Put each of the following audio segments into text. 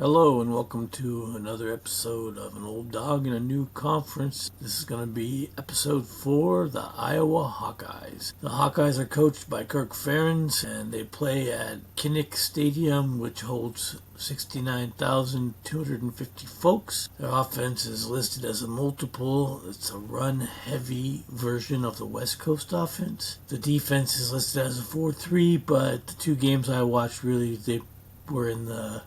Hello and welcome to another episode of An Old Dog in a New Conference. This is going to be episode 4, the Iowa Hawkeyes. The Hawkeyes are coached by Kirk Ferentz and they play at Kinnick Stadium, which holds 69,250 folks. Their offense is listed as a multiple. It's a run-heavy version of the West Coast offense. The defense is listed as a 4-3, but the two games I watched really, they were in the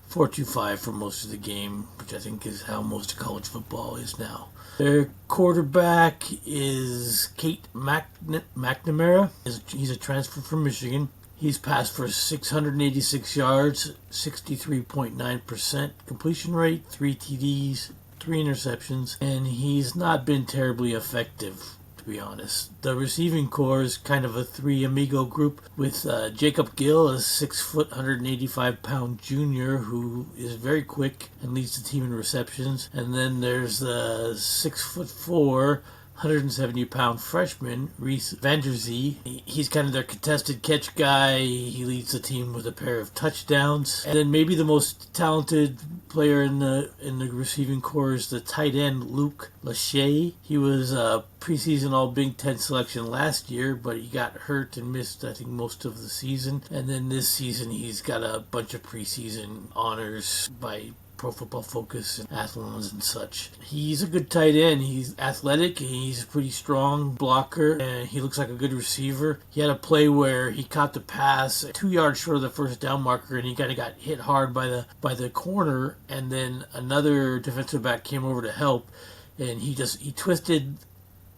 4-2-5 for most of the game, which I think is how most of college football is now. Their quarterback is Kate McNamara. He's a transfer from Michigan. He's passed for 686 yards, 63.9% completion rate, 3 TDs, 3 interceptions, and he's not been terribly effective, to be honest. The receiving core is kind of a three amigo group with Jacob Gill, a 6 foot, 185-pound junior who is very quick and leads the team in receptions. And then there's the 6'4", 170-pound freshman, Reese Vanderzee. He's kind of their contested catch guy. He leads the team with a pair of touchdowns. And then maybe the most talented player in the receiving core is the tight end, Luke Lachey. He was a preseason All-Big Ten selection last year, but he got hurt and missed, I think, most of the season. And then this season, he's got a bunch of preseason honors by Pro Football Focus and Athlons and such. He's a good tight end. He's athletic. He's a pretty strong blocker, and he looks like a good receiver. He had a play where he caught the pass 2 yards short of the first down marker, and he kind of got hit hard by the corner, and then another defensive back came over to help, and he twisted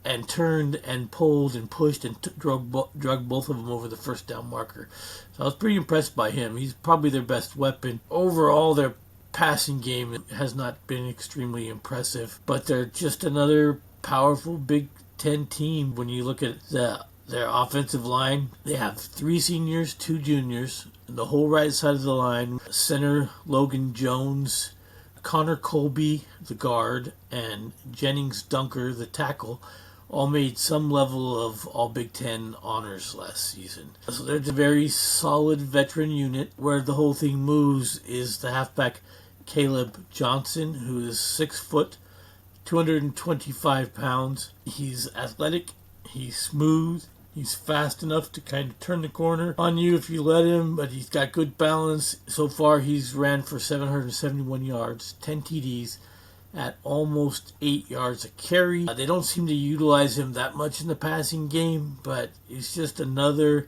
and turned and pulled and pushed and drug both of them over the first down marker. So I was pretty impressed by him. He's probably their best weapon. Overall, their passing game has not been extremely impressive, but they're just another powerful Big Ten team. When you look at their offensive line, they have 3 seniors, 2 juniors, the whole right side of the line, center Logan Jones, Connor Colby, the guard, and Jennings Dunker, the tackle, all made some level of all Big Ten honors last season. So they're a very solid veteran unit. Where the whole thing moves is the halfback Caleb Johnson, who is 6 foot, 225 pounds. He's athletic, he's smooth, he's fast enough to kind of turn the corner on you if you let him, but he's got good balance. So far, he's ran for 771 yards, 10 TDs, at almost 8 yards a carry. They don't seem to utilize him that much in the passing game, but he's just another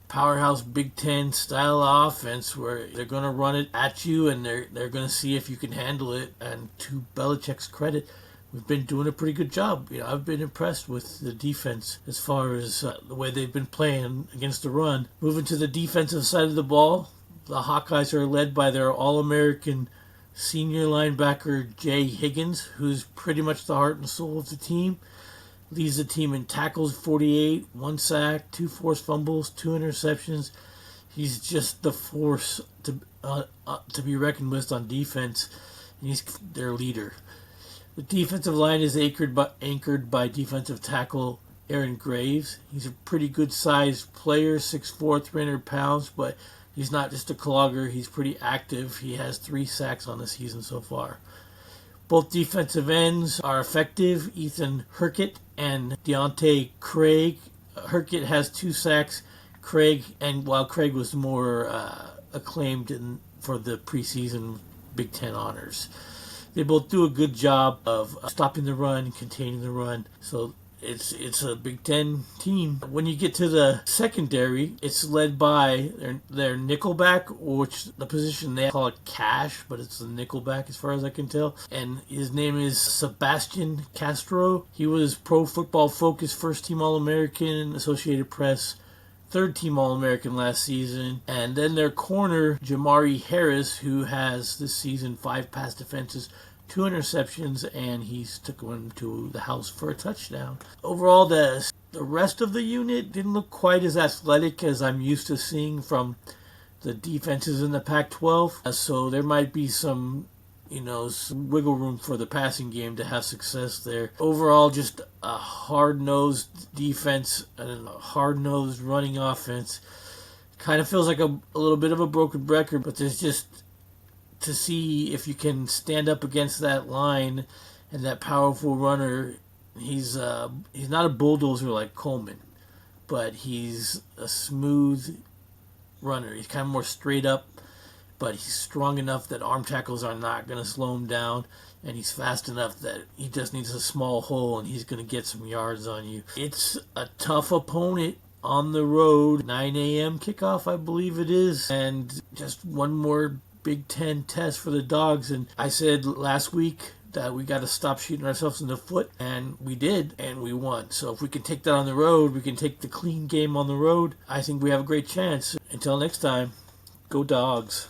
powerhouse Big Ten style offense where they're going to run it at you and they're going to see if you can handle it. And to Belichick's credit, we've been doing a pretty good job. I've been impressed with the defense as far as the way they've been playing against the run. Moving to the defensive side of the ball, the Hawkeyes are led by their All-American senior linebacker Jay Higgins, who's pretty much the heart and soul of the team. Leads the team in tackles, 48, 1 sack, 2 forced fumbles, 2 interceptions. He's just the force to be reckoned with on defense, and he's their leader. The defensive line is anchored by defensive tackle Aaron Graves. He's a pretty good-sized player, 6'4", 300 pounds, but he's not just a clogger. He's pretty active. He has 3 sacks on the season so far. Both defensive ends are effective, Ethan Herkett and Deontay Craig. Herkett has 2 sacks. While Craig was more acclaimed for the preseason Big Ten honors. They both do a good job of stopping the run, containing the run. So it's a Big Ten team. When you get to the secondary, it's led by their nickelback, which the position they call it cash, but it's the nickelback as far as I can tell. And his name is Sebastian Castro. He was Pro Football Focus first team All-American, Associated Press 3rd team All-American last season. And then their corner, Jamari Harris, who has this season 5 pass defenses, 2 interceptions, and he's took one to the house for a touchdown. Overall, the rest of the unit didn't look quite as athletic as I'm used to seeing from the defenses in the Pac-12. So there might be some wiggle room for the passing game to have success there. Overall, just a hard-nosed defense and a hard-nosed running offense. Kind of feels like a little bit of a broken record, but there's just to see if you can stand up against that line and that powerful runner. He's not a bulldozer like Coleman, but he's a smooth runner. He's kind of more straight up, but he's strong enough that arm tackles are not going to slow him down, and he's fast enough that he just needs a small hole and he's going to get some yards on you. It's a tough opponent on the road. 9 a.m. kickoff, I believe it is, and just one more Big Ten test for the Dogs. And I said last week that we got to stop shooting ourselves in the foot, and we did, and we won. So if we can take that on the road, we can take the clean game on the road, I think we have a great chance. Until next time, go Dogs.